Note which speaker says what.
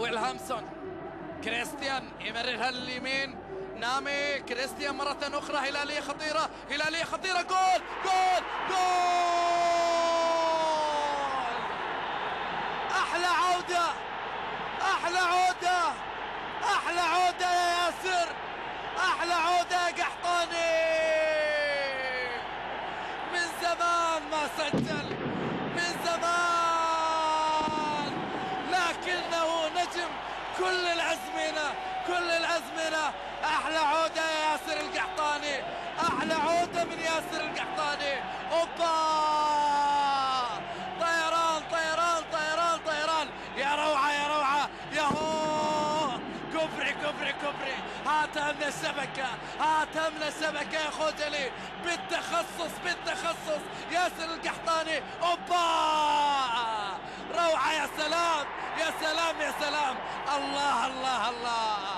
Speaker 1: ويلهامسون. كريستيان يمررها لليمين، نامي. كريستيان مرة أخرى، هلالية خطيرة، هلالية خطيرة. جول جول جول! أحلى عودة، أحلى عودة، أحلى عودة يا ياسر، أحلى عودة يا قحطاني. من زمان ما سجل، من زمان، لكنه نجم كل الأزمنة، كل الأزمنة. أحلى عودة يا ياسر القحطاني، أحلى عودة من ياسر القحطاني. أوبا! طيران طيران طيران طيران، يا روعة يا روعة، يا هو كفري كفري كفري. هاتها من الشبكة، هاتها من الشبكة يا خوجلي، بالتخصص بالتخصص. ياسر القحطاني، أوبا! روعة، يا سلام يا سلام يا سلام. الله الله الله.